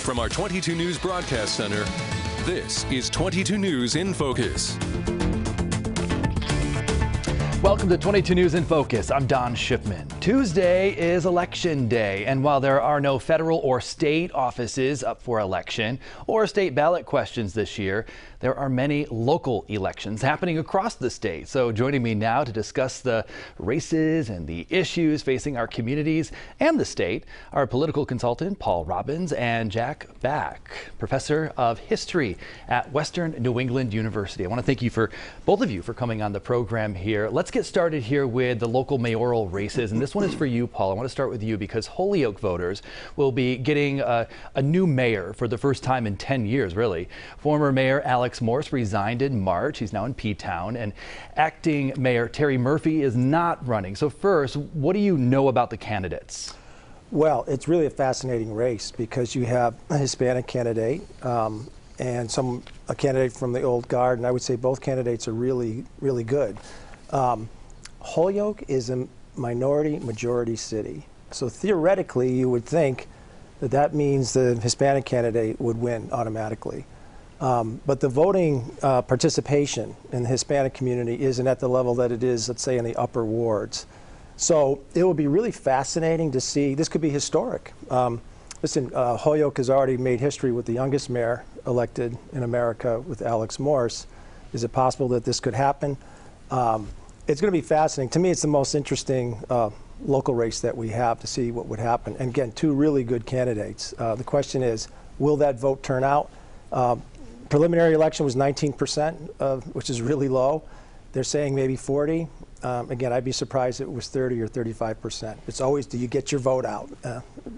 From our 22 News Broadcast Center, this is 22 News in Focus. Welcome to 22 News in Focus. I'm Don Shipman. Tuesday is Election Day, and while there are no federal or state offices up for election or state ballot questions this year, there are many local elections happening across the state. So joining me now to discuss the races and the issues facing our communities and the state are political consultant Paul Robbins and Jack Back, professor of history at Western New England University. I want to thank you for both of you for coming on the program here. Let's get started here with the local mayoral races, and this one is for you, Paul. I want to start with you because Holyoke voters will be getting a new mayor for the first time in 10 years, really. Former Mayor Alex Morse resigned in March. He's now in P-Town, and acting Mayor Terry Murphy is not running. So first, what do you know about the candidates? Well, it's really a fascinating race because you have a Hispanic candidate and a candidate from the old guard, and I would say both candidates are really, really good. Holyoke is a minority-majority city, so theoretically you would think that that means the Hispanic candidate would win automatically. But the voting participation in the Hispanic community isn't at the level that it is, let's say, in the upper wards. So it will be really fascinating to see. This could be historic. Listen, Holyoke has already made history with the youngest mayor elected in America with Alex Morse. Is it possible that this could happen? It's going to be fascinating. To me, it's the most interesting local race that we have to see what would happen. And again, two really good candidates. The question is, will that vote turn out? Preliminary election was 19%, which is really low. They're saying maybe 40. Again, I'd be surprised if it was 30 or 35%. It's always, do you get your vote out?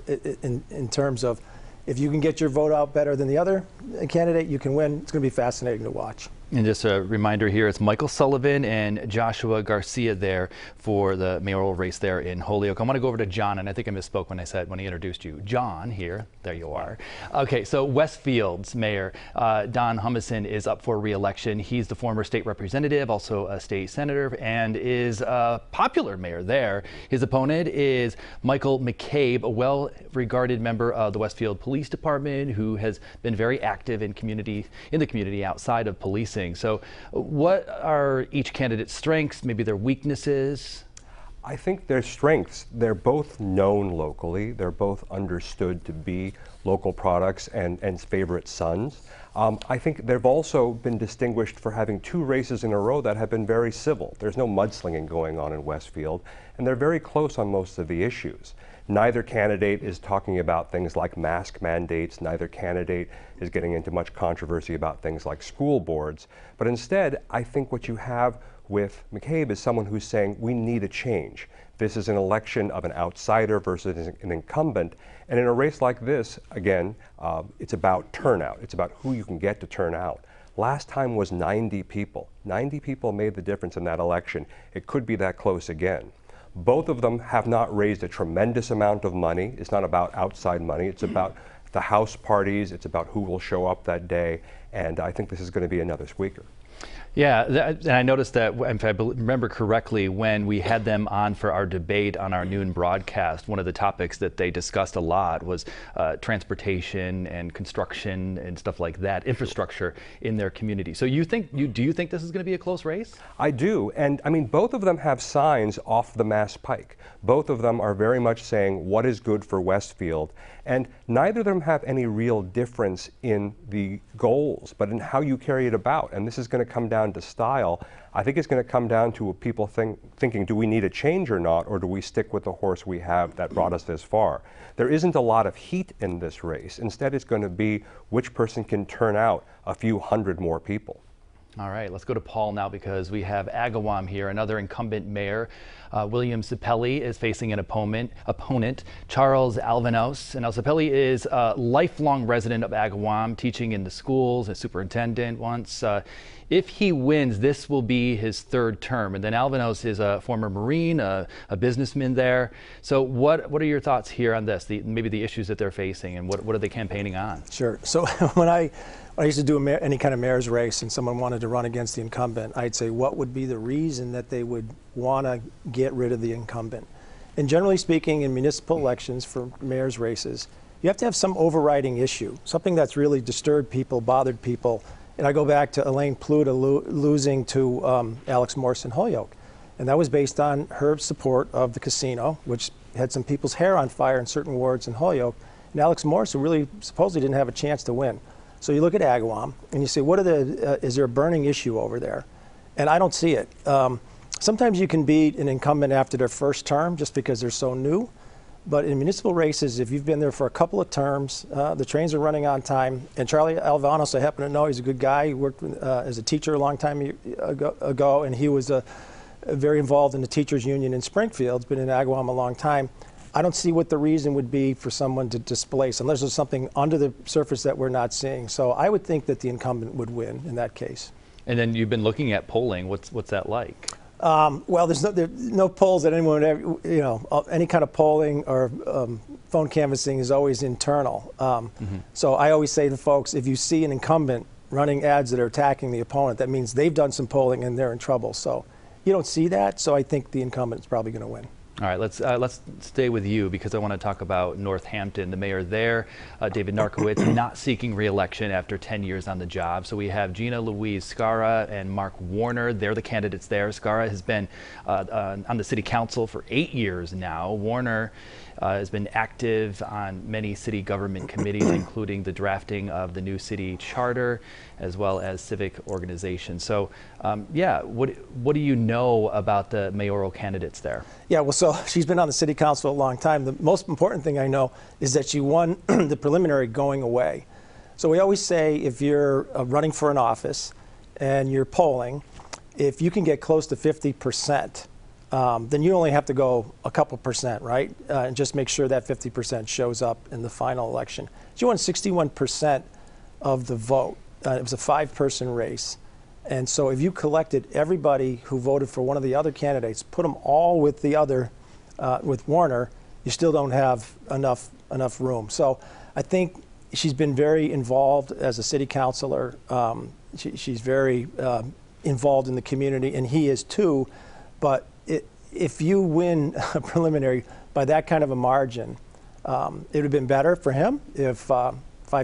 In terms of, if you can get your vote out better than the other candidate, you can win. It's going to be fascinating to watch. And just a reminder here, it's Michael Sullivan and Joshua Garcia there for the mayoral race there in Holyoke. I want to go over to John, and I think I misspoke when he introduced you. John here, there you are. Okay, so Westfield's mayor, Don Humison, is up for re-election. He's the former state representative, also a state senator, and is a popular mayor there. His opponent is Michael McCabe, a well-regarded member of the Westfield Police Department who has been very active in the community outside of policing. So what are each candidate's strengths, maybe their weaknesses? I think their strengths, they're both known locally. They're both understood to be local products and favorite sons. I think they've also been distinguished for having two races in a row that have been very civil. There's no mudslinging going on in Westfield, and they're very close on most of the issues. Neither candidate is talking about things like mask mandates. Neither candidate is getting into much controversy about things like school boards. But instead, I think what you have with McCabe is someone who's saying we need a change. This is an election of an outsider versus an incumbent. And in a race like this, again, it's about turnout. It's about who you can get to turn out. Last time was 90 people. 90 people made the difference in that election. It could be that close again. Both of them have not raised a tremendous amount of money. It's not about outside money. It's about the house parties. It's about who will show up that day. And I think this is going to be another squeaker. Yeah, and I noticed that, if I remember correctly, when we had them on for our debate on our noon broadcast, one of the topics that they discussed a lot was transportation and construction and stuff like that, infrastructure in their community. So do you think this is going to be a close race? I do, and I mean, both of them have signs off the Mass Pike. Both of them are very much saying what is good for Westfield, and neither of them have any real difference in the goals, but in how you carry it about. And this is going to come down to style. I think it's going to come down to people thinking, do we need a change or not, or do we stick with the horse we have that brought us this far? There isn't a lot of heat in this race. Instead, it's going to be which person can turn out a few hundred more people. All right, let's go to Paul now because we have Agawam here, another incumbent mayor. William Cippelli is facing an opponent, Charles Alvanos. And now Cippelli is a lifelong resident of Agawam, teaching in the schools, a superintendent once. If he wins, this will be his third term. And then Alvanos is a former Marine, a businessman there. So what are your thoughts here on this, maybe the issues that they're facing, and what are they campaigning on? Sure. So when I used to do any kind of mayor's race and someone wanted to run against the incumbent, I'd say, what would be the reason that they would want to get rid of the incumbent? And generally speaking, in municipal elections for mayor's races, you have to have some overriding issue, something that's really disturbed people, bothered people. And I go back to Elaine Pluta losing to Alex Morse in Holyoke. And that was based on her support of the casino, which had some people's hair on fire in certain wards in Holyoke. And Alex Morse, who really supposedly didn't have a chance to win. So you look at Agawam and you say, what are is there a burning issue over there? And I don't see it. Sometimes you can beat an incumbent after their first term just because they're so new. But in municipal races, if you've been there for a couple of terms, the trains are running on time. And Charlie Alvanos, I happen to know, he's a good guy. He worked as a teacher a long time ago, and he was very involved in the teachers union in Springfield. He's been in Agawam a long time. I don't see what the reason would be for someone to displace, unless there's something under the surface that we're not seeing. So I would think that the incumbent would win in that case. And then you've been looking at polling. What's that like? Well, there's no polls that anyone would ever, any kind of polling or phone canvassing is always internal. So I always say to folks, if you see an incumbent running ads that are attacking the opponent, that means they've done some polling and they're in trouble. So you don't see that, so I think the incumbent is probably going to win. All right, let's stay with you because I want to talk about Northampton. The mayor there, David Narkowitz, not seeking re-election after 10 years on the job. So we have Gina Louise Scarra and Mark Warner. They're the candidates there. Scarra has been on the city council for 8 years now. Warner has been active on many city government committees, including the drafting of the new city charter, as well as civic organizations. So, yeah, what do you know about the mayoral candidates there? Yeah, well, so she's been on the city council a long time. The most important thing I know is that she won the preliminary going away. So we always say if you're running for an office and you're polling, if you can get close to 50%, then you only have to go a couple percent, right? And just make sure that 50% shows up in the final election. She won 61% of the vote. It was a 5-person race. And so if you collected everybody who voted for one of the other candidates, put them all with the other, with Warner, you still don't have enough room. So I think she's been very involved as a city councilor. She's very involved in the community, and he is too. But if you win a preliminary by that kind of a margin, it would have been better for him if 5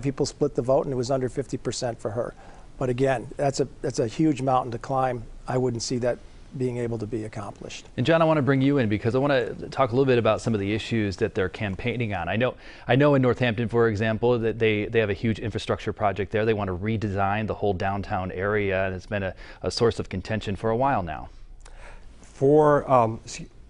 people split the vote and it was under 50% for her. But again, that's a huge mountain to climb. I wouldn't see that being able to be accomplished. And John, I want to bring you in because I want to talk a little bit about some of the issues that they're campaigning on. I know in Northampton, for example, that they have a huge infrastructure project there. They want to redesign the whole downtown area, and it's been a source of contention for a while now. For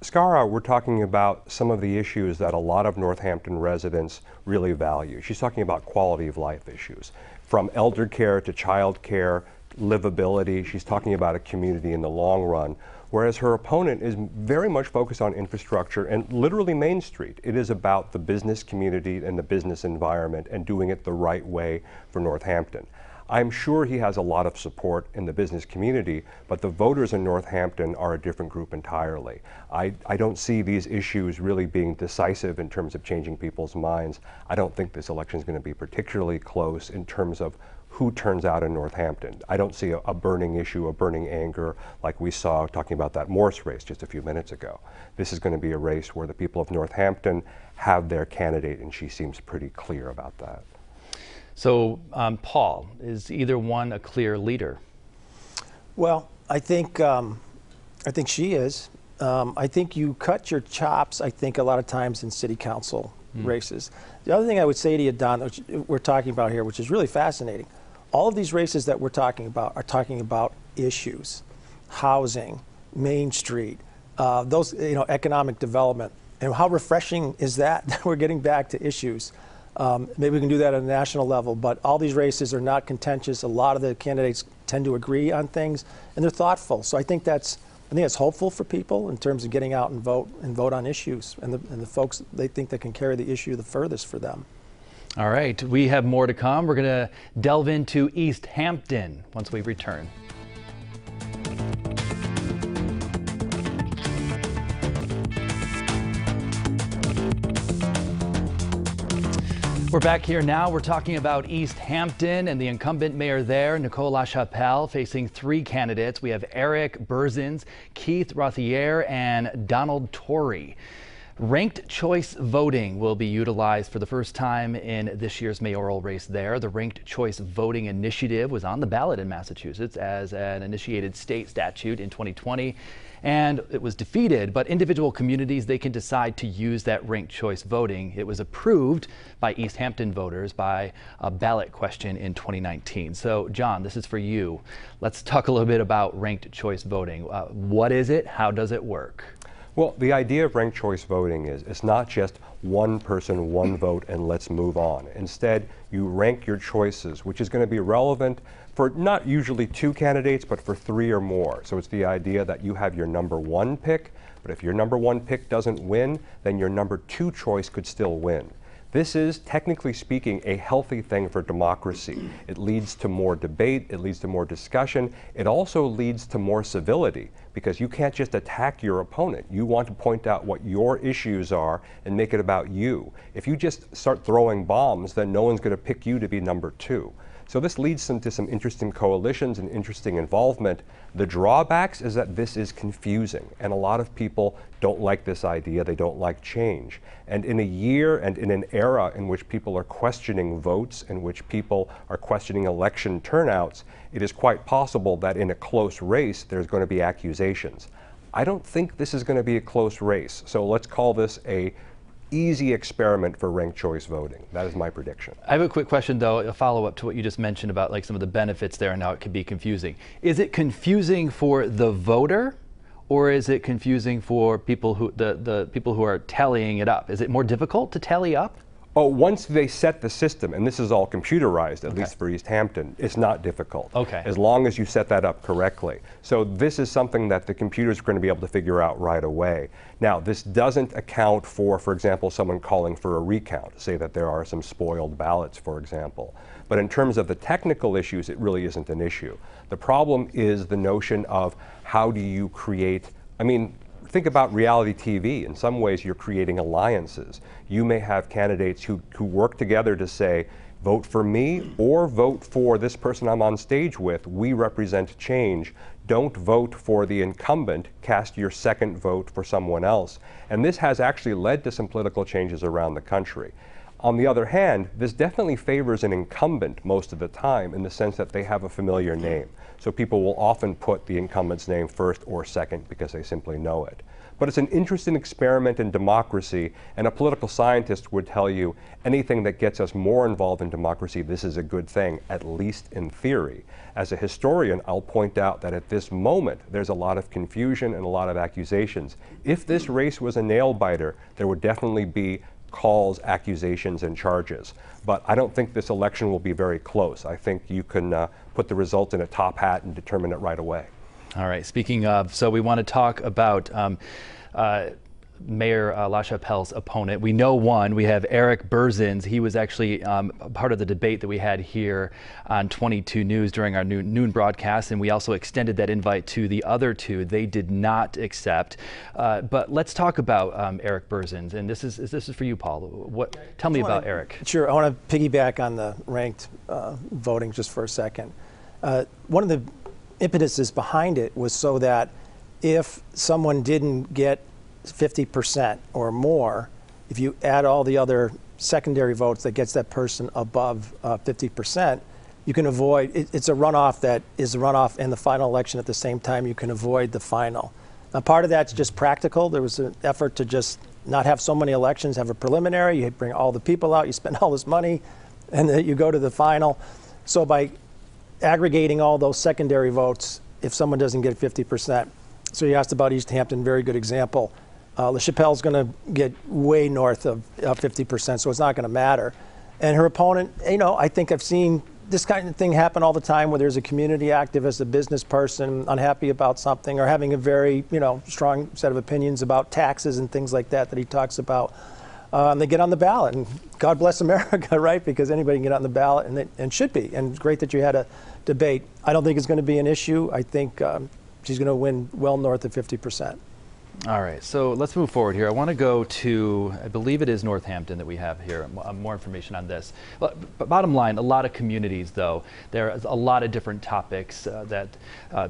Scarra, we're talking about some of the issues that a lot of Northampton residents really value. She's talking about quality of life issues, from elder care to child care, livability. She's talking about a community in the long run, whereas her opponent is very much focused on infrastructure and literally Main Street. It is about the business community and the business environment and doing it the right way for Northampton. I'm sure he has a lot of support in the business community, but the voters in Northampton are a different group entirely. I don't see these issues really being decisive in terms of changing people's minds. I don't think this election is going to be particularly close in terms of who turns out in Northampton. I don't see a burning issue, a burning anger like we saw talking about that Morse race just a few minutes ago. This is going to be a race where the people of Northampton have their candidate, and she seems pretty clear about that. So, Paul, is either one a clear leader? Well, I think she is. I think you cut your chops, I think, a lot of times in city council races. The other thing I would say to you, Don, which we're talking about here, which is really fascinating, all of these races that we're talking about are talking about issues, housing, Main Street, those, economic development. And how refreshing is that we're getting back to issues? Maybe we can do that at a national level, but all these races are not contentious. A lot of the candidates tend to agree on things, and they're thoughtful. So I think that's hopeful for people in terms of getting out and vote on issues, and the folks they think that can carry the issue the furthest for them. All right, we have more to come. We're going to delve into East Hampton once we return. We're back here now. We're talking about East Hampton and the incumbent mayor there, Nicole LaChapelle, facing 3 candidates. We have Eric Berzins, Keith Rothier, and Donald Torrey. Ranked choice voting will be utilized for the first time in this year's mayoral race there. The Ranked Choice Voting Initiative was on the ballot in Massachusetts as an initiated state statute in 2020, and it was defeated. But individual communities, they can decide to use that ranked choice voting. It was approved by East Hampton voters by a ballot question in 2019. So, John, this is for you. Let's talk a little bit about ranked choice voting. What is it? How does it work? Well, the idea of ranked choice voting is it's not just one person, one vote, and let's move on. Instead, you rank your choices, which is going to be relevant for not usually 2 candidates, but for 3 or more. So it's the idea that you have your number 1 pick, but if your number 1 pick doesn't win, then your number 2 choice could still win. This is, technically speaking, a healthy thing for democracy. It leads to more debate, it leads to more discussion, it also leads to more civility, because you can't just attack your opponent. You want to point out what your issues are and make it about you. If you just start throwing bombs, then no one's going to pick you to be number 2. So this leads to some interesting coalitions and interesting involvement. The drawbacks is that this is confusing, and a lot of people don't like this idea. They don't like change. And in a year and in an era in which people are questioning votes, in which people are questioning election turnouts, it is quite possible that in a close race there's going to be accusations. I don't think this is going to be a close race, so let's call this a easy experiment for ranked choice voting. That is my prediction. I have a quick question, though, a follow-up to what you just mentioned about like some of the benefits there and how it could be confusing. Is it confusing for the voter, or is it confusing for people who the people who are tallying it up? Is it more difficult to tally up? Oh, once they set the system, and this is all computerized, at least for East Hampton, it's not difficult. As long as you set that up correctly. So this is something that the computers are going to be able to figure out right away. Now, this doesn't account for example, someone calling for a recount, say that there are some spoiled ballots, for example. But in terms of the technical issues, it really isn't an issue. The problem is the notion of how do you create, think about reality TV. In some ways, you're creating alliances. You may have candidates who work together to say, vote for me or vote for this person I'm on stage with. We represent change. Don't vote for the incumbent. Cast your second vote for someone else. And this has actually led to some political changes around the country. On the other hand, this definitely favors an incumbent most of the time in the sense that they have a familiar name. So people will often put the incumbent's name first or second because they simply know it. But it's an interesting experiment in democracy, and a political scientist would tell you anything that gets us more involved in democracy, this is a good thing, at least in theory. As a historian, I'll point out that at this moment, there's a lot of confusion and a lot of accusations. If this race was a nail-biter, there would definitely be calls, accusations, and charges. But I don't think this election will be very close. I think you can put the result in a top hat and determine it right away. All right, speaking of, so we want to talk about Mayor LaChapelle's opponent. We know one. We have Eric Berzins. He was actually part of the debate that we had here on 22 News during our noon broadcast, and we also extended that invite to the other 2. They did not accept. But let's talk about Eric Berzins, and this is for you, Paul. Tell me about Eric. Sure. I want to piggyback on the ranked voting just for a second. One of the impetuses behind it was so that if someone didn't get 50% or more, if you add all the other secondary votes that gets that person above 50%, you can avoid, it's a runoff that is a runoff and the final election at the same time. You can avoid the final. Now, part of that's just practical. There was an effort to just not have so many elections, have a preliminary, you bring all the people out, you spend all this money, and then you go to the final. So by aggregating all those secondary votes, if someone doesn't get 50%. So you asked about East Hampton, very good example. LaChapelle's going to get way north of 50%, so it's not going to matter. And her opponent, I think I've seen this kind of thing happen all the time where there's a community activist, a business person unhappy about something or having a very, strong set of opinions about taxes and things like that he talks about. They get on the ballot, and God bless America, right? Because anybody can get on the ballot, and should be. And it's great that you had a debate. I don't think it's going to be an issue. I think she's going to win well north of 50%. All right, so let's move forward here. I want to go to, I believe it is Northampton that we have here, more information on this. But bottom line, a lot of communities though, there's a lot of different topics that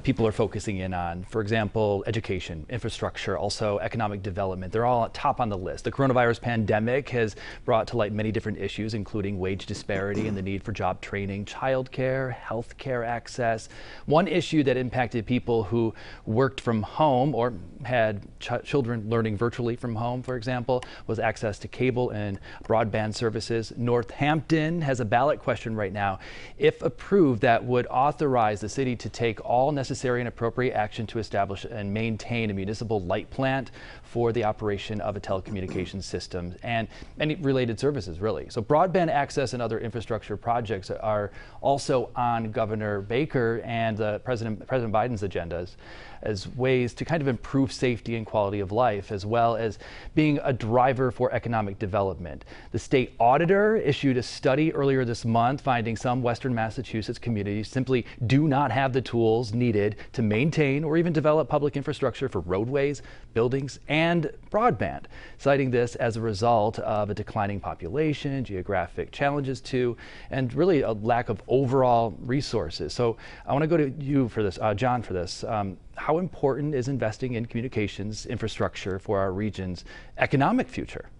people are focusing in on. For example, education, infrastructure, also economic development. They're all top on the list. The coronavirus pandemic has brought to light many different issues, including wage disparity and the need for job training, childcare, healthcare access. One issue that impacted people who worked from home or had children learning virtually from home, for example, was access to cable and broadband services. Northampton has a ballot question right now, if approved, that would authorize the city to take all necessary and appropriate action to establish and maintain a municipal light plant for the operation of a telecommunications system and any related services, really. So broadband access and other infrastructure projects are also on Governor Baker and President Biden's agendas as ways to kind of improve safety and quality of life, as well as being a driver for economic development. The state auditor issued a study earlier this month finding some Western Massachusetts communities simply do not have the tools needed to maintain or even develop public infrastructure for roadways, buildings, and broadband, citing this as a result of a declining population, geographic challenges too, and really a lack of overall resources. So I want to go to you for this, John, for this. How important is investing in communications infrastructure for our region's economic future?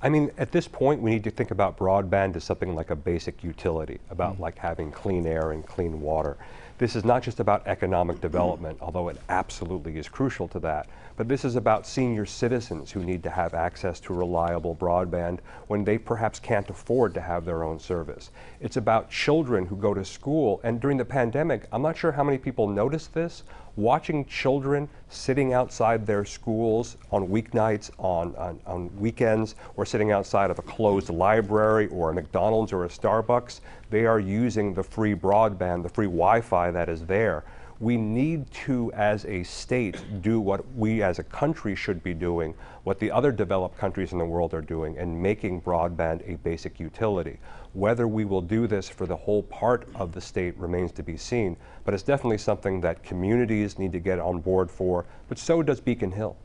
I mean, at this point, we need to think about broadband as something like a basic utility, about like having clean air and clean water. This is not just about economic development, although it absolutely is crucial to that, but this is about senior citizens who need to have access to reliable broadband when they perhaps can't afford to have their own service. It's about children who go to school, and during the pandemic, I'm not sure how many people noticed this, watching children sitting outside their schools on weeknights, on weekends, or sitting outside of a closed library or a McDonald's or a Starbucks. They are using the free broadband, the free Wi-Fi that is there. We need to, as a state, do what we as a country should be doing, what the other developed countries in the world are doing, and making broadband a basic utility. Whether we will do this for the whole part of the state remains to be seen, but it's definitely something that communities need to get on board for, but so does Beacon Hill.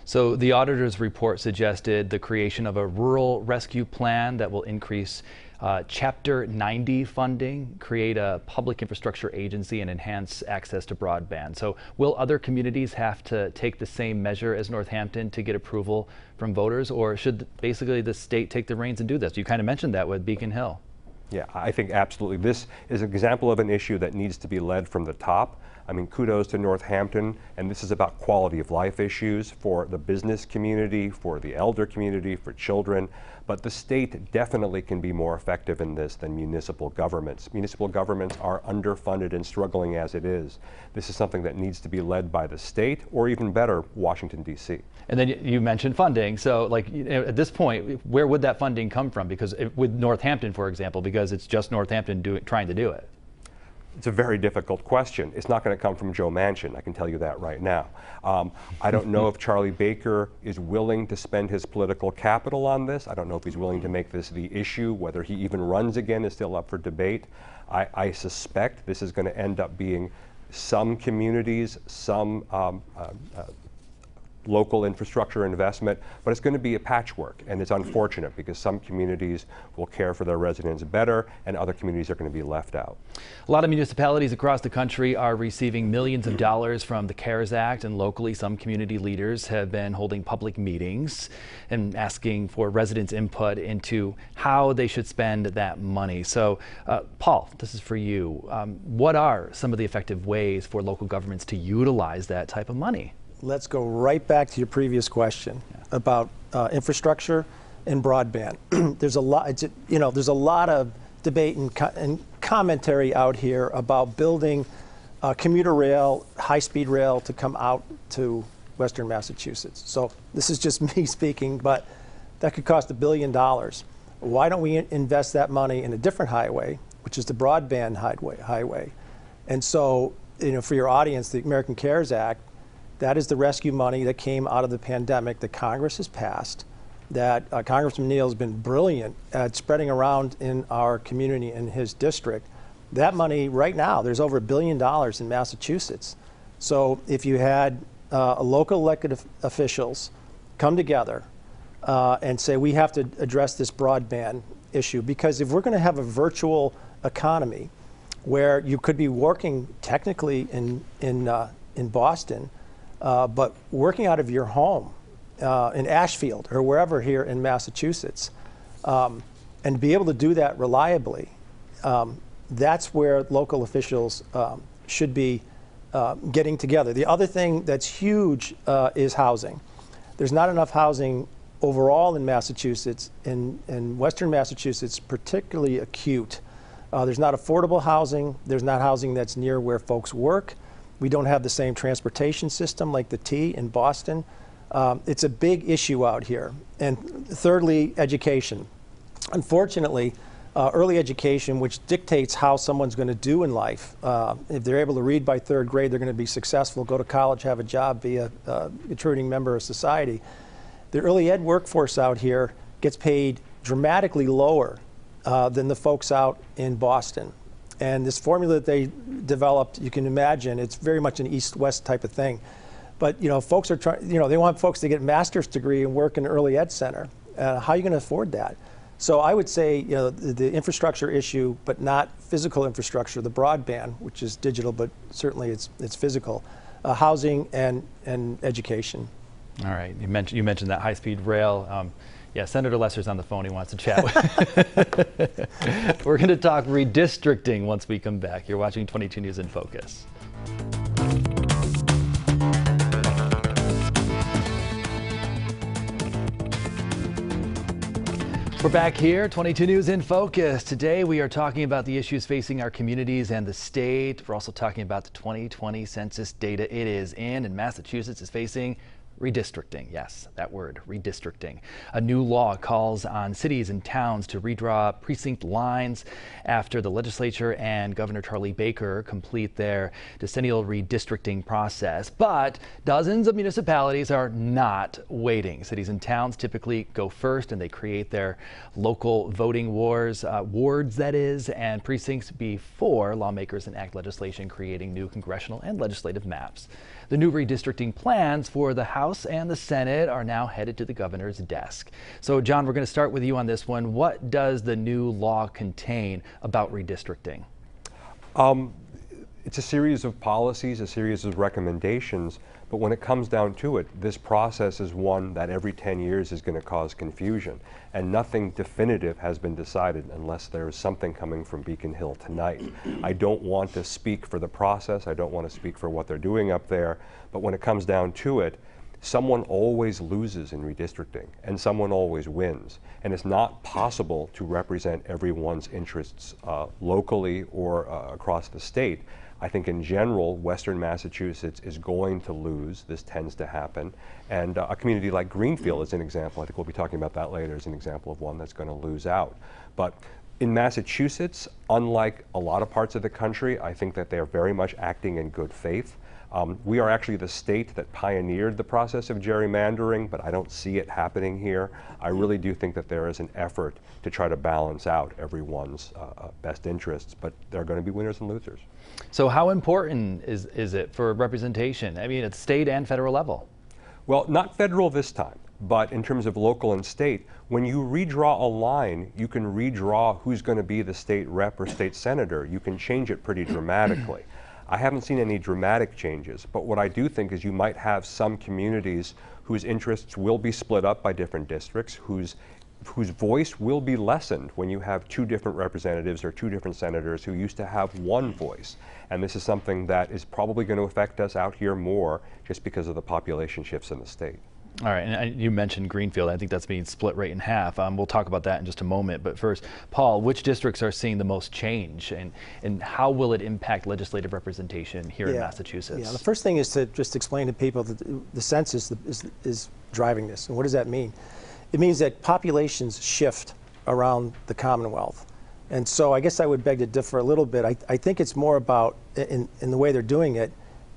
So the auditor's report suggested the creation of a rural rescue plan that will increase Chapter 90 funding, create a public infrastructure agency, and enhance access to broadband. So will other communities have to take the same measure as Northampton to get approval from voters, or should basically the state take the reins and do this? You kind of mentioned that with Beacon Hill. Yeah, I think absolutely. This is an example of an issue that needs to be led from the top. I mean, kudos to Northampton, and this is about quality of life issues for the business community, for the elder community, for children, but the state definitely can be more effective in this than municipal governments. Municipal governments are underfunded and struggling as it is. This is something that needs to be led by the state, or even better, Washington, D.C. And then you mentioned funding, so like at this point, where would that funding come from? Because with Northampton, for example, because it's just Northampton trying to do it. It's a very difficult question. It's not going to come from Joe Manchin, I can tell you that right now. I don't know if Charlie Baker is willing to spend his political capital on this. I don't know if he's willing to make this the issue. Whether he even runs again is still up for debate. I suspect this is going to end up being some communities, some local infrastructure investment, but it's going to be a patchwork, and it's unfortunate because some communities will care for their residents better and other communities are going to be left out. A lot of municipalities across the country are receiving millions of dollars from the CARES Act, and locally some community leaders have been holding public meetings and asking for residents' input into how they should spend that money. So Paul, this is for you. What are some of the effective ways for local governments to utilize that type of money? Let's go right back to your previous question about infrastructure and broadband. There's a lot, there's a lot of debate and commentary out here about building commuter rail, high-speed rail to come out to Western Massachusetts. So this is just me speaking, but that could cost $1 billion. Why don't we invest that money in a different highway, which is the broadband highway? And so, for your audience, the American CARES Act, that is the rescue money that came out of the pandemic that Congress has passed, that Congressman Neal has been brilliant at spreading around in our community in his district. That money right now, there's over $1 billion in Massachusetts. So if you had local elected officials come together and say we have to address this broadband issue, because if we're going to have a virtual economy where you could be working technically in Boston, but working out of your home in Ashfield or wherever here in Massachusetts, and be able to do that reliably, that's where local officials should be getting together. The other thing that's huge is housing. There's not enough housing overall in Massachusetts, in Western Massachusetts, particularly acute. There's not affordable housing. There's not housing that's near where folks work. We don't have the same transportation system like the T in Boston. It's a big issue out here. And thirdly, education. Unfortunately, early education, which dictates how someone's going to do in life. If they're able to read by third grade, they're going to be successful, go to college, have a job, be a contributing member of society. The early ed workforce out here gets paid dramatically lower than the folks out in Boston. And this formula that they developed, you can imagine, it's very much an east-west type of thing. But folks are trying, they want folks to get a master's degree and work in an early ed center. How are you going to afford that? So I would say, the infrastructure issue, but not physical infrastructure, the broadband, which is digital, but certainly it's physical, housing and education. All right, you mentioned that high-speed rail. Yeah, Senator Lesser's on the phone. He wants to chat. We're going to talk redistricting once we come back. You're watching 22 News in Focus. We're back here, 22 News in Focus. Today we are talking about the issues facing our communities and the state. We're also talking about the 2020 census data it is in, and Massachusetts is facing redistricting. Yes, that word, redistricting. A new law calls on cities and towns to redraw precinct lines after the legislature and Governor Charlie Baker complete their decennial redistricting process. But dozens of municipalities are not waiting. Cities and towns typically go first, and they create their local voting wards, that is, and precincts before lawmakers enact legislation creating new congressional and legislative maps. The new redistricting plans for the House and the Senate are now headed to the governor's desk. So, John, we're going to start with you on this one. What does the new law contain about redistricting? It's a series of policies, a series of recommendations, but when it comes down to it, this process is one that every 10 years is going to cause confusion, and nothing definitive has been decided unless there is something coming from Beacon Hill tonight. I don't want to speak for the process, I don't want to speak for what they're doing up there, but when it comes down to it, someone always loses in redistricting, and someone always wins. And it's not possible to represent everyone's interests locally or across the state. I think in general, Western Massachusetts is going to lose. This tends to happen. And a community like Greenfield is an example. I think we'll be talking about that later as an example of one that's going to lose out. But in Massachusetts, unlike a lot of parts of the country, I think that they are very much acting in good faith. We are actually the state that pioneered the process of gerrymandering, but I don't see it happening here. I really do think that there is an effort to try to balance out everyone's best interests, but there are going to be winners and losers. So how important is it for representation? I mean, at state and federal level. Well, not federal this time, but in terms of local and state, when you redraw a line, you can redraw who's going to be the state rep or state senator. You can change it pretty dramatically. I haven't seen any dramatic changes, but what I do think is you might have some communities whose interests will be split up by different districts, whose voice will be lessened when you have two different representatives or two different senators who used to have one voice. And this is something that is probably going to affect us out here more just because of the population shifts in the state. All right, and you mentioned Greenfield. I think that's being split right in half. We'll talk about that in just a moment. But first, Paul, which districts are seeing the most change, and how will it impact legislative representation here in Massachusetts? Yeah, the first thing is to just explain to people that the census is driving this. And what does that mean? It means that populations shift around the Commonwealth. And so I guess I would beg to differ a little bit. I think it's more about, in the way they're doing it,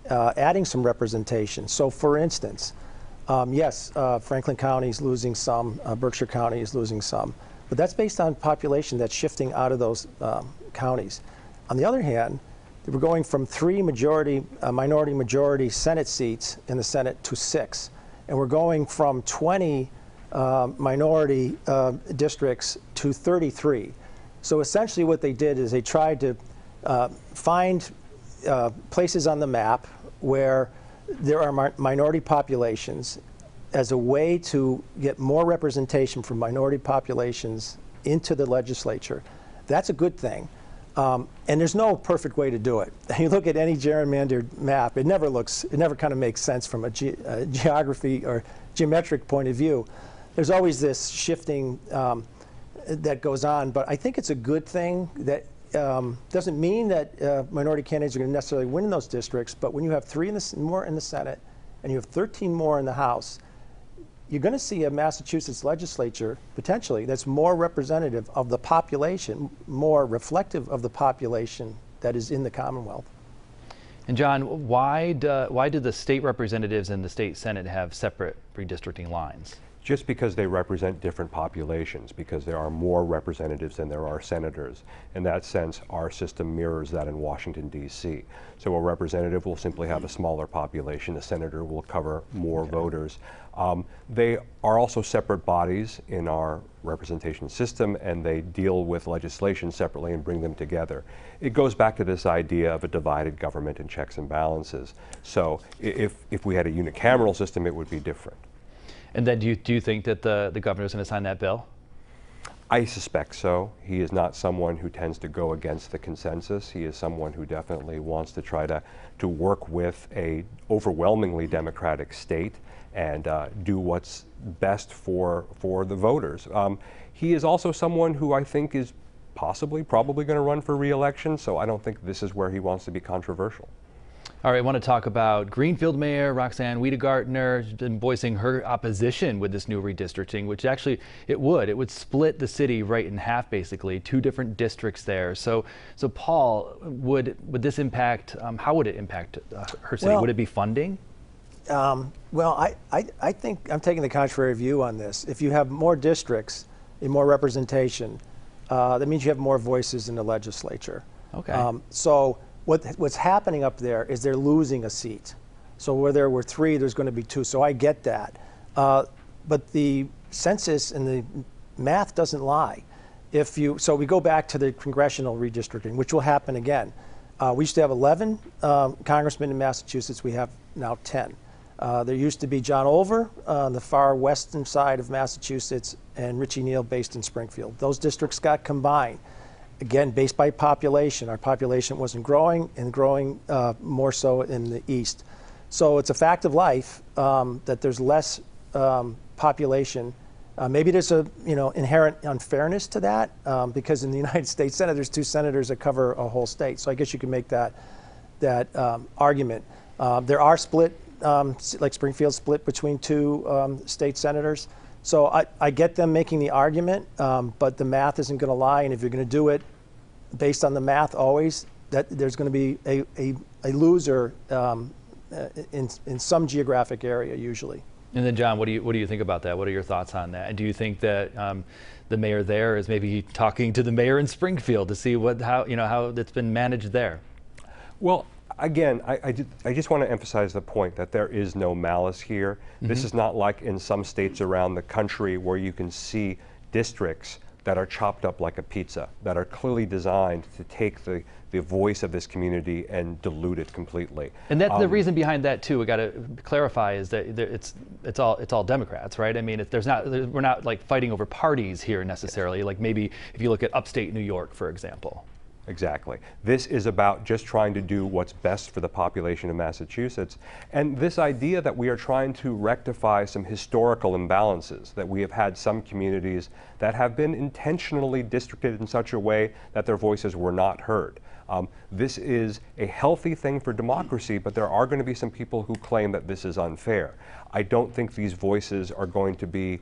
adding some representation. So for instance, yes, Franklin County is losing some, Berkshire County is losing some, but that's based on population that's shifting out of those counties. On the other hand, we're going from 3 minority majority Senate seats in the Senate to 6. And we're going from 20 minority districts to 33. So essentially what they did is they tried to find places on the map where there are minority populations as a way to get more representation from minority populations into the legislature. That's a good thing. And there's no perfect way to do it. You look at any gerrymandered map, it never kind of makes sense from a geography or geometric point of view. There's always this shifting that goes on, but I think it's a good thing. That doesn't mean that minority candidates are going to necessarily win in those districts, but when you have 3 more in the Senate and you have 13 more in the House, you're going to see a Massachusetts legislature, potentially, that's more representative of the population, more reflective of the population that is in the Commonwealth. And John, why do the state representatives and the state Senate have separate redistricting lines? Just because they represent different populations, because there are more representatives than there are senators. In that sense, our system mirrors that in Washington, D.C. So a representative will simply have a smaller population, a senator will cover more voters. They are also separate bodies in our representation system, and they deal with legislation separately and bring them together. It goes back to this idea of a divided government and checks and balances. So if we had a unicameral system, it would be different. And then do you think that the governor is going to sign that bill? I suspect so. He is not someone who tends to go against the consensus. He is someone who definitely wants to try to work with a overwhelmingly Democratic state and do what's best for the voters. He is also someone who I think is probably going to run for re-election, so I don't think this is where he wants to be controversial. All right, I want to talk about Greenfield Mayor Roxanne Wedegartner. She's been voicing her opposition with this new redistricting, which actually it would split the city right in half, basically, 2 different districts there. So Paul, would this impact? How would it impact her city? Would it be funding? Well, I think I'm taking the contrary view on this. If you have more districts and more representation, that means you have more voices in the legislature. Okay. So what's happening up there is they're losing a seat. So where there were 3, there's going to be 2. So I get that. But the census and the math doesn't lie. So we go back to the congressional redistricting, which will happen again. We used to have 11 congressmen in Massachusetts. We have now 10. There used to be John Olver on the far western side of Massachusetts and Richie Neal based in Springfield. Those districts got combined. Again, based by population. Our population wasn't growing and growing more so in the east. So it's a fact of life that there's less population. Maybe there's a inherent unfairness to that because in the United States Senate, there's 2 senators that cover a whole state. So I guess you could make that argument. There are split, like Springfield split between 2 state senators. So I get them making the argument, but the math isn't going to lie. And if you're going to do it based on the math always, that there's going to be a loser in some geographic area usually. And then John, what do you think about that? What are your thoughts on that? And do you think that the mayor there is maybe talking to the mayor in Springfield to see how it's been managed there? Well, again, I just want to emphasize the point that there is no malice here. Mm-hmm. This is not like in some states around the country where you can see districts that are chopped up like a pizza, that are clearly designed to take the voice of this community and dilute it completely. And that's the reason behind that too. We got to clarify is that it's all Democrats, right? I mean, we're not like fighting over parties here necessarily. Yes. Like maybe if you look at upstate New York, for example. Exactly. This is about just trying to do what's best for the population of Massachusetts. And this idea that we are trying to rectify some historical imbalances, that we have had some communities that have been intentionally districted in such a way that their voices were not heard. This is a healthy thing for democracy, but there are going to be some people who claim that this is unfair. I don't think these voices are going to be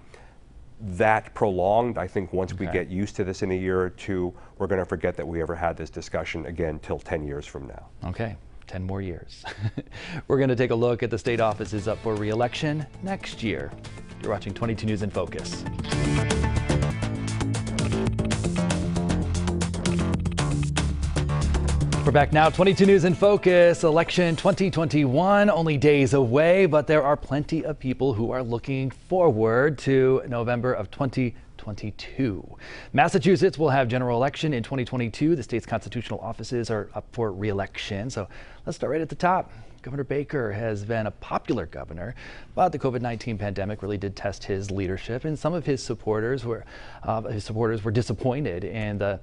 that prolonged. I think once we get used to this in a year or 2, we're going to forget that we ever had this discussion again till 10 years from now. Okay, 10 more years. We're going to take a look at the state offices up for re-election next year. You're watching 22 News in Focus. We're back now. 22 News in Focus. Election 2021, only days away, but there are plenty of people who are looking forward to November of 2022. Massachusetts will have general election in 2022. The state's constitutional offices are up for re-election. So let's start right at the top. Governor Baker has been a popular governor, but the COVID-19 pandemic really did test his leadership, and some of his supporters were disappointed in the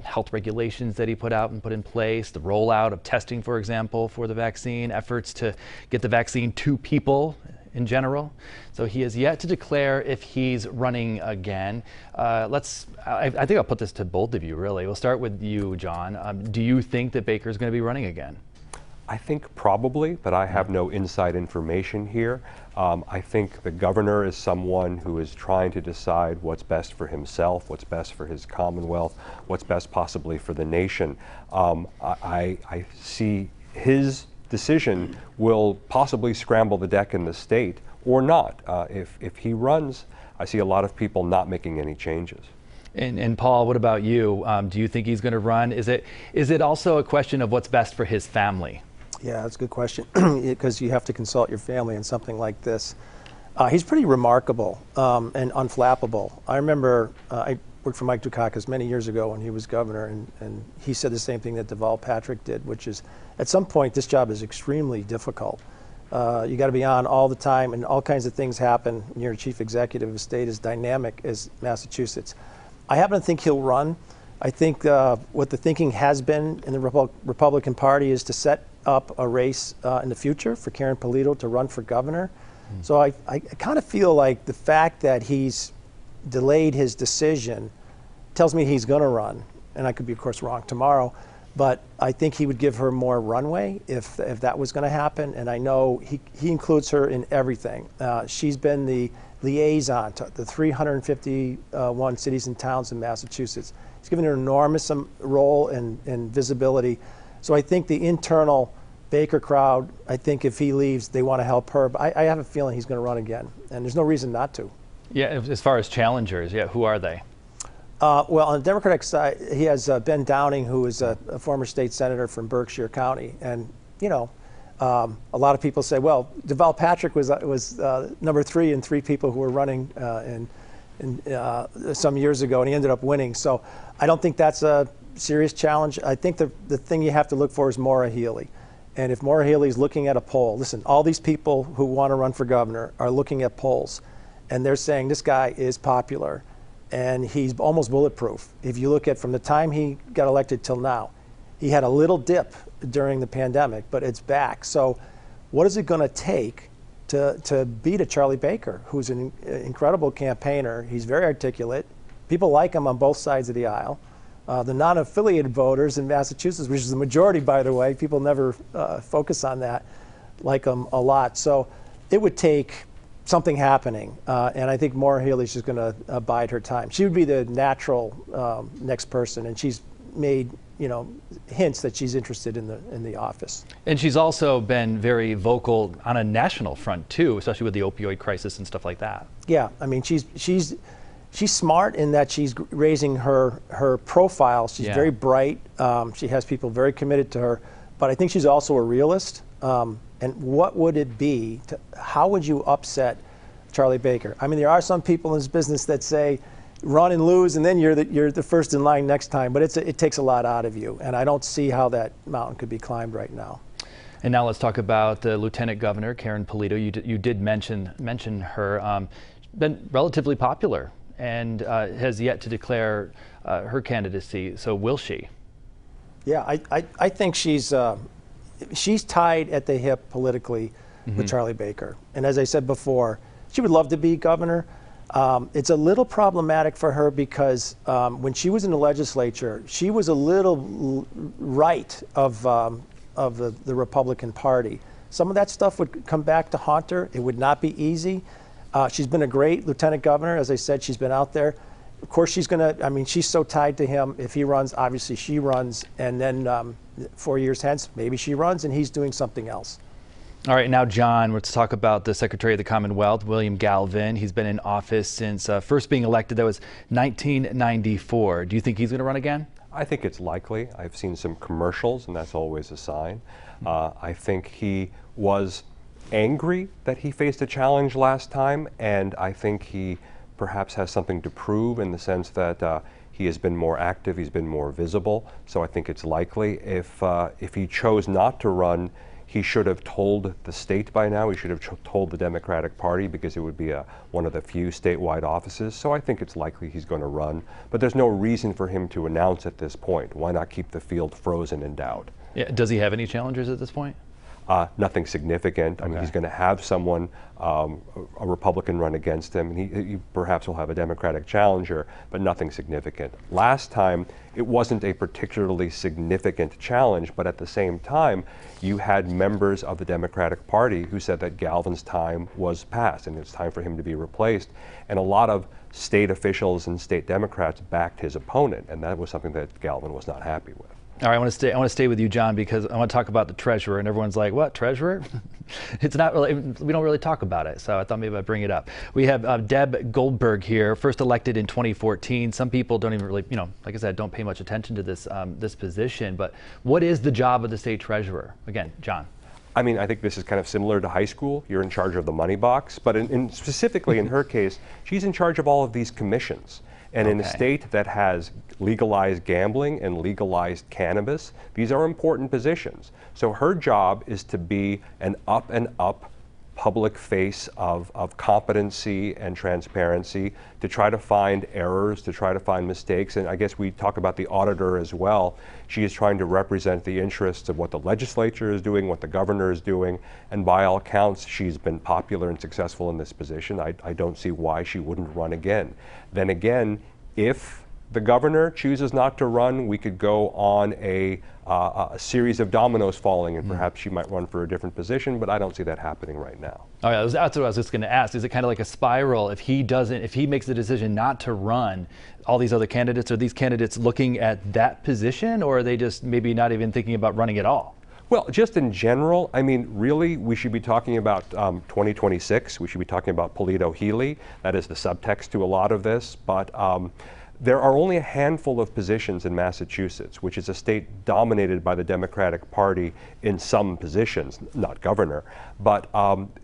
health regulations that he put out and put in place, the rollout of testing, for example, for the vaccine, efforts to get the vaccine to people in general. So he has yet to declare if he's running again. I think I'll put this to both of you, really. We'll start with you, John. Do you think that Baker's going to be running again? I think probably, but I have no inside information here. I think the governor is someone who is trying to decide what's best for himself, what's best for his Commonwealth, what's best possibly for the nation. I see his decision will possibly scramble the deck in the state or not. If he runs, I see a lot of people not making any changes. And Paul, what about you? Do you think he's going to run? Is it also a question of what's best for his family? Yeah, that's a good question, because you have to consult your family in something like this. He's pretty remarkable and unflappable. I remember I worked for Mike Dukakis many years ago when he was governor, and he said the same thing that Deval Patrick did, which is, at some point, this job is extremely difficult. You got to be on all the time, and all kinds of things happen when you're a chief executive of a state as dynamic as Massachusetts. I happen to think he'll run. I think what the thinking has been in the Republican Party is to set up a race in the future for Karen Polito to run for governor. So I kind of feel like the fact that he's delayed his decision tells me he's going to run. And I could be, of course, wrong tomorrow. But I think he would give her more runway if that was going to happen. And I know he includes her in everything. She's been the liaison to the 351 cities and towns in Massachusetts. He's given her an enormous role and visibility. So I think the internal Baker crowd, I think if he leaves, they want to help her. But I have a feeling he's going to run again, and there's no reason not to. Yeah, as far as challengers, yeah, who are they? Well, on the Democratic side, he has Ben Downing, who is a former state senator from Berkshire County. And, you know, a lot of people say, well, Deval Patrick was number 3 in 3 people who were running some years ago, and he ended up winning. So I don't think that's a serious challenge. I think the thing you have to look for is Maura Healey. And if Maura Healey's looking at a poll, listen, all these people who want to run for governor are looking at polls, and they're saying this guy is popular, and he's almost bulletproof. If you look at from the time he got elected till now, he had a little dip during the pandemic, but it's back. So what is it going to take to beat a Charlie Baker, who's an incredible campaigner? He's very articulate. People like him on both sides of the aisle. The non-affiliated voters in Massachusetts, which is the majority, by the way, people never focus on that, like him a lot. So it would take something happening, and I think Maura Healey's just going to bide her time. She would be the natural next person, and she's made hints that she's interested in the office. And she's also been very vocal on a national front too, especially with the opioid crisis and stuff like that. Yeah, I mean she's smart in that she's raising her profile. She's very bright. She has people very committed to her, but I think she's also a realist. And what would it be? How would you upset Charlie Baker? I mean, there are some people in this business that say, run and lose, and then you're the first in line next time. But it takes a lot out of you, and I don't see how that mountain could be climbed right now. And now let's talk about Lieutenant Governor Karen Polito. You did mention her. Been relatively popular and has yet to declare her candidacy. So will she? Yeah, I think she's tied at the hip politically with Charlie Baker. And as I said before, she would love to be governor. It's a little problematic for her because when she was in the legislature, she was a little right of the Republican Party. Some of that stuff would come back to haunt her. It would not be easy. She's been a great lieutenant governor. As I said, she's been out there. Of course, she's so tied to him. If he runs, obviously she runs. And then 4 years hence, maybe she runs and he's doing something else. All right, now, John, let's talk about the Secretary of the Commonwealth, William Galvin. He's been in office since first being elected. That was 1994. Do you think he's going to run again? I think it's likely. I've seen some commercials, and that's always a sign. I think he was angry that he faced a challenge last time, and I think he perhaps has something to prove in the sense that he has been more active, he's been more visible. So I think it's likely. If he chose not to run, he should have told the state by now. He should have told the Democratic Party, because it would be one of the few statewide offices. So I think it's likely he's going to run. But there's no reason for him to announce at this point. Why not keep the field frozen in doubt? Yeah, does he have any challengers at this point? Nothing significant. I mean, he's going to have someone, a Republican, run against him, and he perhaps will have a Democratic challenger, but nothing significant. Last time, it wasn't a particularly significant challenge, but at the same time, you had members of the Democratic Party who said that Galvin's time was past and it's time for him to be replaced. And a lot of state officials and state Democrats backed his opponent, and that was something that Galvin was not happy with. All right, I want to stay with you, John, because I want to talk about the treasurer, and everyone's like, "What, treasurer?" It's not really. We don't really talk about it, so I thought maybe I'd bring it up. We have Deb Goldberg here, first elected in 2014. Some people don't even really, like I said, don't pay much attention to this this position. But what is the job of the state treasurer? Again, John. I mean, I think this is kind of similar to high school. You're in charge of the money box, but specifically in her case, she's in charge of all of these commissions. And in a state that has legalized gambling and legalized cannabis, these are important positions. So her job is to be an up and up public face of competency and transparency, to try to find errors, to try to find mistakes. And I guess we talk about the auditor as well. She is trying to represent the interests of what the legislature is doing, what the governor is doing. And by all accounts, she's been popular and successful in this position. I don't see why she wouldn't run again. Then again, if the governor chooses not to run, we could go on a series of dominoes falling, and perhaps she might run for a different position, but I don't see that happening right now. Oh yeah, that's what I was just going to ask. Is it kind of like a spiral? If he makes the decision not to run, all these other candidates, are these candidates looking at that position, or are they just maybe not even thinking about running at all? Well, just in general, I mean, really, we should be talking about 2026. We should be talking about Polito-Healy. That is the subtext to a lot of this. But there are only a handful of positions in Massachusetts, which is a state dominated by the Democratic Party in some positions, not governor. But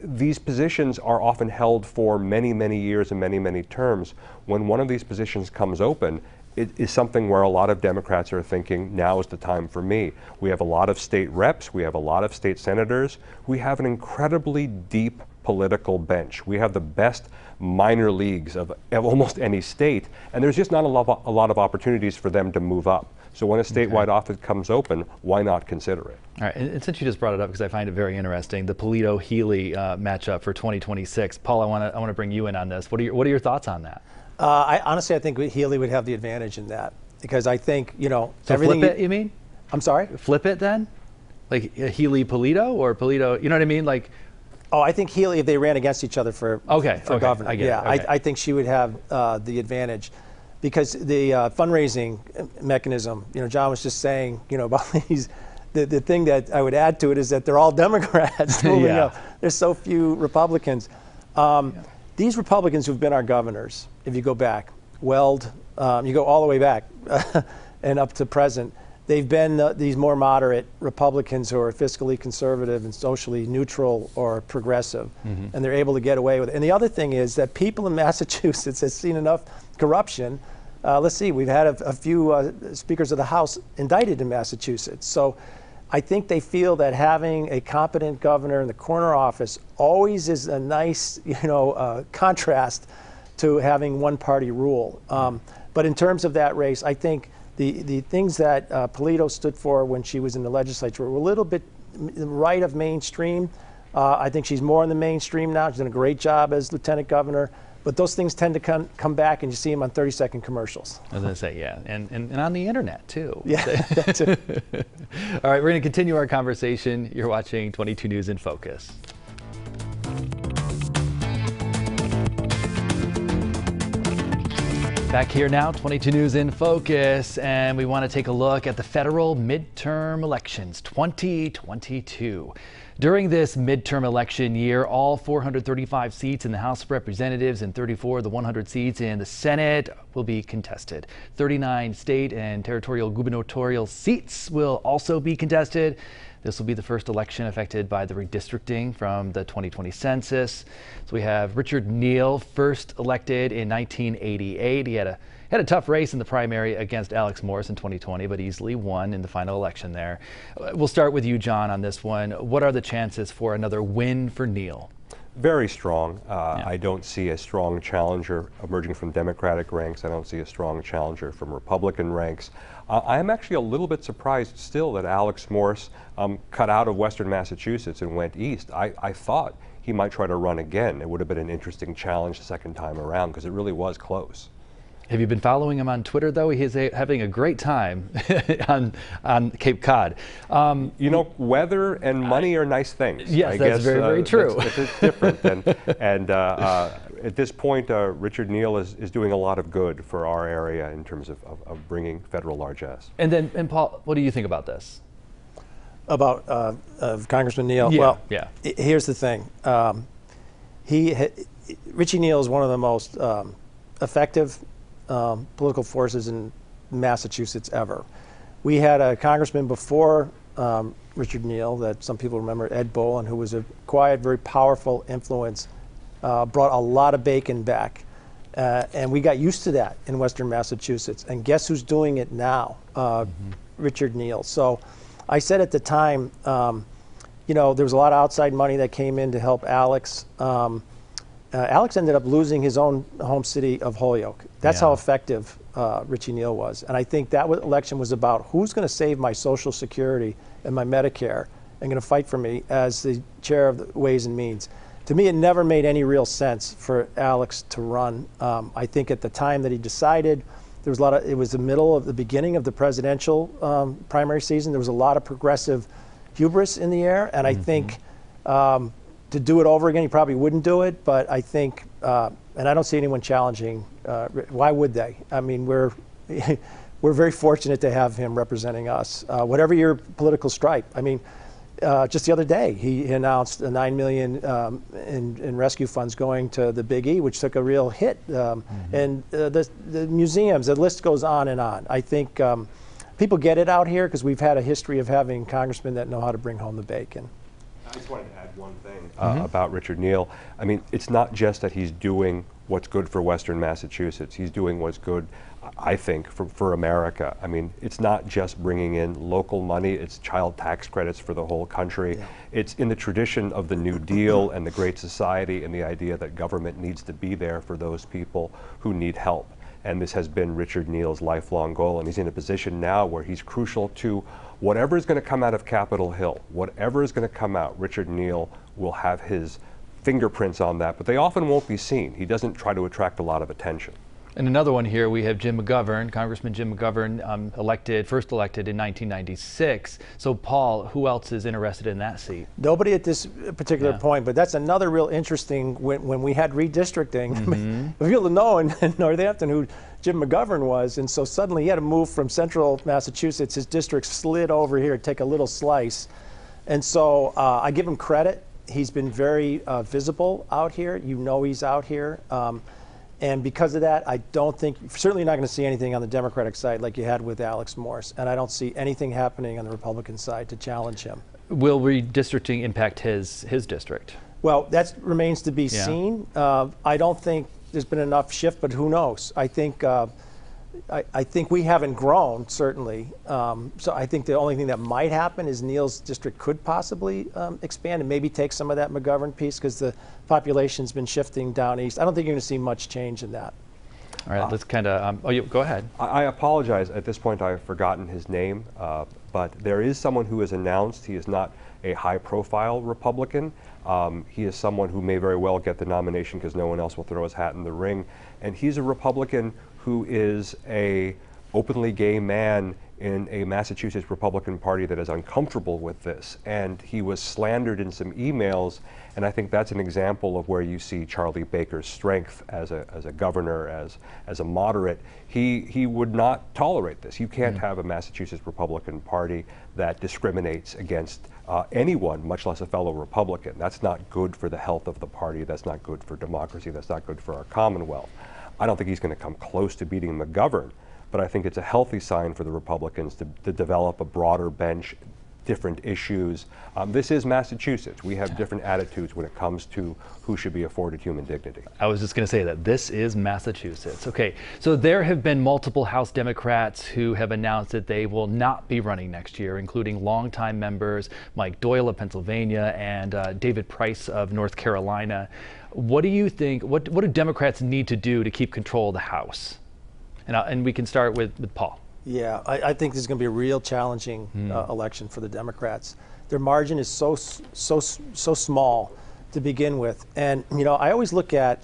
these positions are often held for many, many years and many, many terms. When one of these positions comes open, it is something where a lot of Democrats are thinking, now is the time for me. We have a lot of state reps, we have a lot of state senators, we have an incredibly deep political bench. We have the best minor leagues of almost any state, and there's just not a lot of opportunities for them to move up. So when a statewide office comes open, why not consider it? All right, and since you just brought it up, because I find it very interesting, the Polito-Healy matchup for 2026. Paul, I want to bring you in on this. What are your thoughts on that? Honestly, I think Healy would have the advantage in that, because I think, So everything. Flip it, you mean? I'm sorry? Flip it then? Like Healy-Polito or Polito, you know what I mean? Like. Oh, I think Healy, if they ran against each other for governor, I get it. Okay. I think she would have the advantage, because the fundraising mechanism, John was just saying, about these. The thing that I would add to it is that they're all Democrats moving up. There's so few Republicans. These Republicans who've been our governors, if you go back, Weld, you go all the way back and up to present, they've been these more moderate Republicans who are fiscally conservative and socially neutral or progressive, and they're able to get away with it. And the other thing is that people in Massachusetts have seen enough corruption. Let's see, we've had a few speakers of the House indicted in Massachusetts. So I think they feel that having a competent governor in the corner office always is a nice, contrast to having one-party rule. But in terms of that race, I think the things that Polito stood for when she was in the legislature were a little bit right of mainstream. I think she's more in the mainstream now. She's done a great job as lieutenant governor. But those things tend to come back, and you see them on 30-second commercials. I was going to say, yeah, and on the internet, too. Yeah, that too. All right, we're going to continue our conversation. You're watching 22 News in Focus. Back here now, 22 News in Focus, and we want to take a look at the federal midterm elections 2022. During this midterm election year, all 435 seats in the House of Representatives and 34 of the 100 seats in the Senate will be contested. 39 state and territorial gubernatorial seats will also be contested. This will be the first election affected by the redistricting from the 2020 census. So we have Richard Neal, first elected in 1988. He had a tough race in the primary against Alex Morris in 2020, but easily won in the final election there. We'll start with you, John, on this one. What are the chances for another win for Neal? Very strong. Yeah. I don't see a strong challenger emerging from Democratic ranks. I don't see a strong challenger from Republican ranks. I am actually a little bit surprised still that Alex Morris cut out of Western Massachusetts and went east. I thought he might try to run again. It would have been an interesting challenge the second time around because it really was close. Have you been following him on Twitter, though? He's having a great time on Cape Cod. You know, weather and money are nice things. Yes, I that's guess, very, very true. It's different. And at this point, Richard Neal is doing a lot of good for our area in terms of bringing federal largesse. And Paul, what do you think about this? About Congressman Neal? Yeah. Well, yeah. Here's the thing. Richie Neal is one of the most effective political forces in Massachusetts ever. We had a congressman before Richard Neal that some people remember, Ed Bolin, who was a quiet, very powerful influence, brought a lot of bacon back. And we got used to that in Western Massachusetts. And guess who's doing it now? Richard Neal. So I said at the time, you know, there was a lot of outside money that came in to help Alex. Alex ended up losing his own home city of Holyoke. That's how effective Richie Neal was. And I think that election was about who's going to save my Social Security and my Medicare and going to fight for me as the chair of the Ways and Means. To me, it never made any real sense for Alex to run. I think at the time that he decided, there was it was the beginning of the presidential primary season. There was a lot of progressive hubris in the air. And I think to do it over again, he probably wouldn't do it, but I think, and I don't see anyone challenging. Why would they? I mean, we're very fortunate to have him representing us. Whatever your political stripe. I mean, just the other day, he announced $9 million in rescue funds going to the Big E, which took a real hit. And the museums, the list goes on and on. I think people get it out here because we've had a history of having congressmen that know how to bring home the bacon. I just wanted to add one thing about Richard Neal. I mean, it's not just that he's doing what's good for Western Massachusetts. He's doing what's good, I think, for America. I mean, it's not just bringing in local money. It's child tax credits for the whole country. Yeah. It's in the tradition of the New Deal and the Great Society and the idea that government needs to be there for those people who need help. And this has been Richard Neal's lifelong goal. And he's in a position now where he's crucial to whatever is going to come out of Capitol Hill, whatever is going to come out, Richard Neal will have his fingerprints on that, but they often won't be seen. He doesn't try to attract a lot of attention. And another one here, we have Jim McGovern, Congressman Jim McGovern, first elected in 1996. So Paul, who else is interested in that seat? Nobody at this particular point, but that's another real interesting, when we had redistricting, people know in Northampton who Jim McGovern was, and so suddenly he had to move from central Massachusetts. His district slid over here to take a little slice. And so I give him credit. He's been very visible out here. You know he's out here. And because of that, I don't think, certainly not going to see anything on the Democratic side like you had with Alex Morris. And I don't see anything happening on the Republican side to challenge him. Will redistricting impact his district? Well, that remains to be seen. I don't think there's been enough shift, but who knows? I think we haven't grown, certainly. So I think the only thing that might happen is Neal's district could possibly expand and maybe take some of that McGovern piece because the population's been shifting down east. I don't think you're going to see much change in that. All right, let's kind of, go ahead. I apologize. At this point, I've forgotten his name, but there is someone who has announced he is not a high-profile Republican. He is someone who may very well get the nomination because no one else will throw his hat in the ring. And he's a Republican who is a openly gay man in a Massachusetts Republican Party that is uncomfortable with this. And he was slandered in some emails, and I think that's an example of where you see Charlie Baker's strength as a governor, as a moderate. He would not tolerate this. You can't have a Massachusetts Republican Party that discriminates against anyone, much less a fellow Republican. That's not good for the health of the party. That's not good for democracy. That's not good for our Commonwealth. I don't think he's going to come close to beating McGovern, but I think it's a healthy sign for the Republicans to develop a broader bench, different issues. This is Massachusetts. We have different attitudes when it comes to who should be afforded human dignity. I was just going to say that this is Massachusetts. Okay, so there have been multiple House Democrats who have announced that they will not be running next year, including longtime members Mike Doyle of Pennsylvania and David Price of North Carolina. What do you think, what do Democrats need to do to keep control of the House? And we can start with Paul. Yeah, I think this is going to be a real challenging election for the Democrats. Their margin is so small to begin with. And, you know, I always look at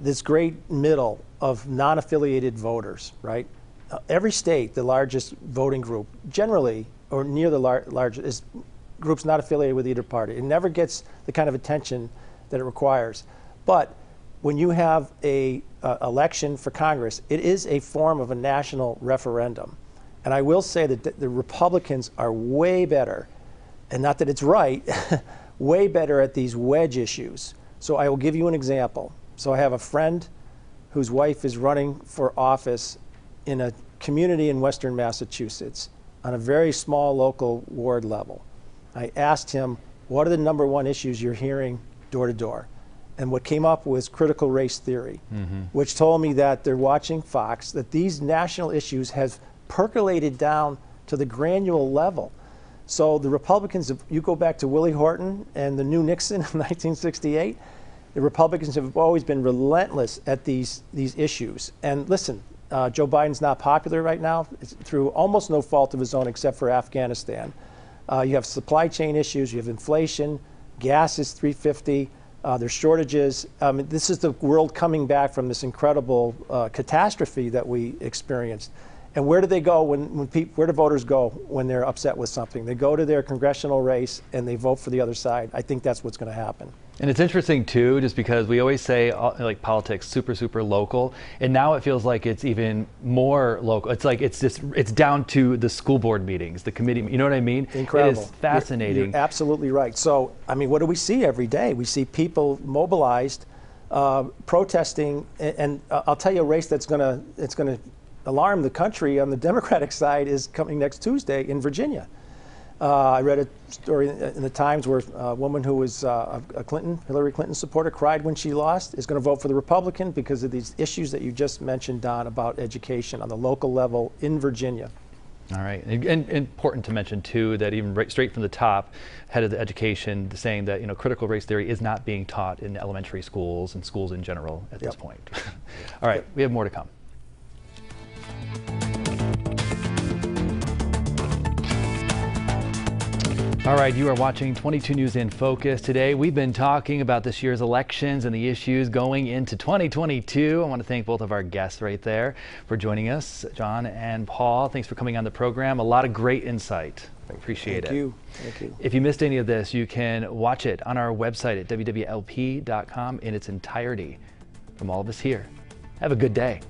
this great middle of non-affiliated voters, right? Every state, the largest voting group, generally, or near the largest, is groups not affiliated with either party. It never gets the kind of attention that it requires. But when you have a election for Congress, it is a form of a national referendum. And I will say that the Republicans are way better, and not that it's right, way better at these wedge issues. So I will give you an example. So I have a friend whose wife is running for office in a community in Western Massachusetts on a very small local ward level. I asked him, what are the #1 issues you're hearing door to door? And what came up was critical race theory, which told me that they're watching Fox, that these national issues have percolated down to the granular level. So the Republicans, if you go back to Willie Horton and the new Nixon in 1968, the Republicans have always been relentless at these issues. And listen, Joe Biden's not popular right now. It's through almost no fault of his own except for Afghanistan. You have supply chain issues, you have inflation, gas is $3.50. There's shortages. This is the world coming back from this incredible catastrophe that we experienced. And where do they go where do voters go when they're upset with something? They go to their congressional race and they vote for the other side. I think that's what's going to happen. And it's interesting too, just because we always say like politics super local, and now it feels like it's even more local. It's like it's down to the school board meetings, the committee. You know what I mean? Incredible. It is fascinating. You're absolutely right. So I mean, what do we see every day? We see people mobilized, protesting, and I'll tell you a race it's going to alarm the country on the Democratic side is coming next Tuesday in Virginia. I read a story in the Times where a woman who was a Hillary Clinton supporter cried when she lost, is going to vote for the Republican because of these issues that you just mentioned, Don, about education on the local level in Virginia. All right, and important to mention too that even straight from the top, head of the education saying that critical race theory is not being taught in elementary schools and schools in general at this point. All right, we have more to come. All right, you are watching 22 News in Focus. Today, we've been talking about this year's elections and the issues going into 2022. I want to thank both of our guests right there for joining us, John and Paul. Thanks for coming on the program. A lot of great insight. Appreciate it. Thank you. Thank you. If you missed any of this, you can watch it on our website at wwlp.com in its entirety. From all of us here, have a good day.